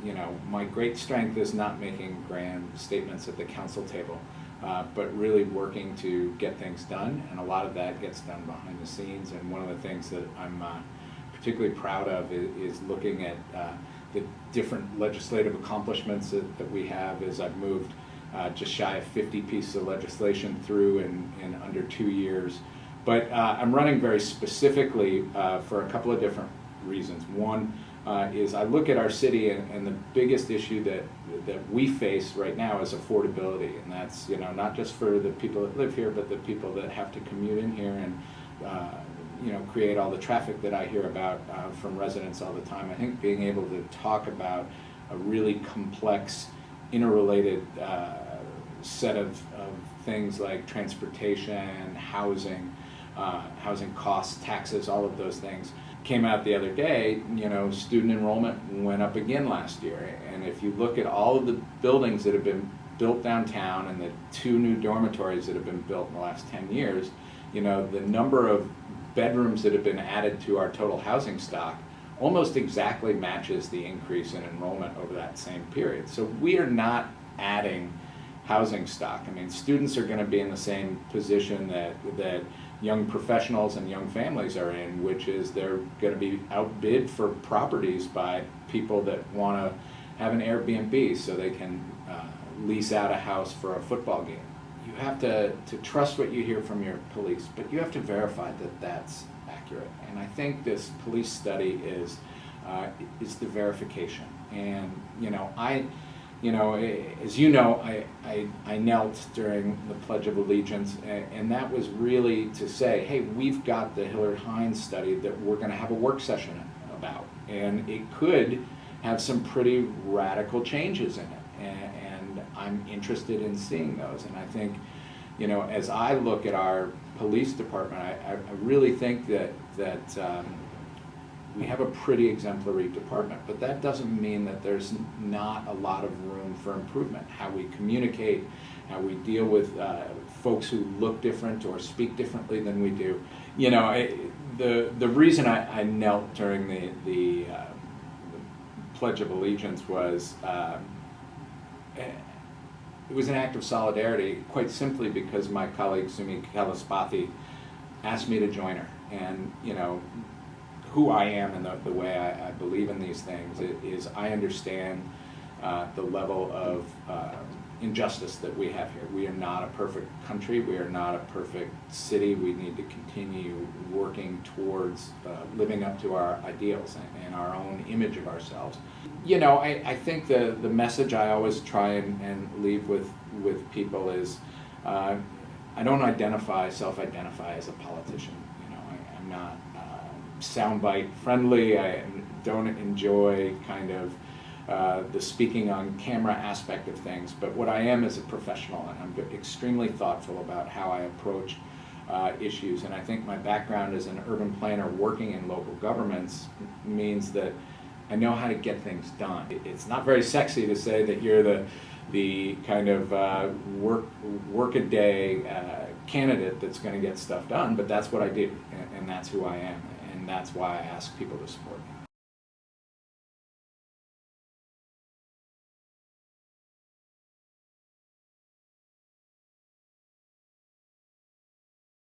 you know, my great strength is not making grand statements at the council table, but really working to get things done, and a lot of that gets done behind the scenes. And one of the things that I'm particularly proud of is looking at the different legislative accomplishments that we have, as I've moved just shy of 50 pieces of legislation through in under 2 years. But I'm running very specifically for a couple of different reasons. One is I look at our city, and the biggest issue that we face right now is affordability, and that's, you know, not just for the people that live here, but the people that have to commute in here and you know, create all the traffic that I hear about from residents all the time. I think being able to talk about a really complex, interrelated set of things like transportation, housing, housing costs, taxes, all of those things came out the other day. You know, student enrollment went up again last year, and if you look at all of the buildings that have been built downtown and the 2 new dormitories that have been built in the last 10 years, you know, the number of bedrooms that have been added to our total housing stock almost exactly matches the increase in enrollment over that same period. So we are not adding housing stock. I mean, students are going to be in the same position that young professionals and young families are in, which is they're going to be outbid for properties by people that want to have an Airbnb so they can lease out a house for a football game. You have to trust what you hear from your police, but you have to verify that that's accurate. And I think this police study is the verification. And you know, as you know, I knelt during the Pledge of Allegiance, and that was really to say, hey, we've got the Hillard Hines study that we're going to have a work session about, and it could have some pretty radical changes in it. And I'm interested in seeing those. And I think, you know, as I look at our police department, I really think that we have a pretty exemplary department, but that doesn't mean that there's not a lot of room for improvement. How we communicate, how we deal with folks who look different or speak differently than we do. You know, the reason I knelt during the Pledge of Allegiance was it was an act of solidarity, quite simply because my colleague Sumi Kalaspathy asked me to join her. And you know, who I am and the way I believe in these things is I understand the level of injustice that we have here. We are not a perfect country. We are not a perfect city. We need to continue working towards living up to our ideals and our own image of ourselves. You know, I think the message I always try and leave with people is I don't self-identify as a politician. You know, I'm not soundbite friendly. I don't enjoy kind of the speaking on camera aspect of things, but what I am is a professional, and I'm extremely thoughtful about how I approach issues. And I think my background as an urban planner working in local governments means that I know how to get things done. It's not very sexy to say that you're the kind of work a day candidate that's going to get stuff done, but that's what I do, and that's who I am, and that's why I ask people to support me.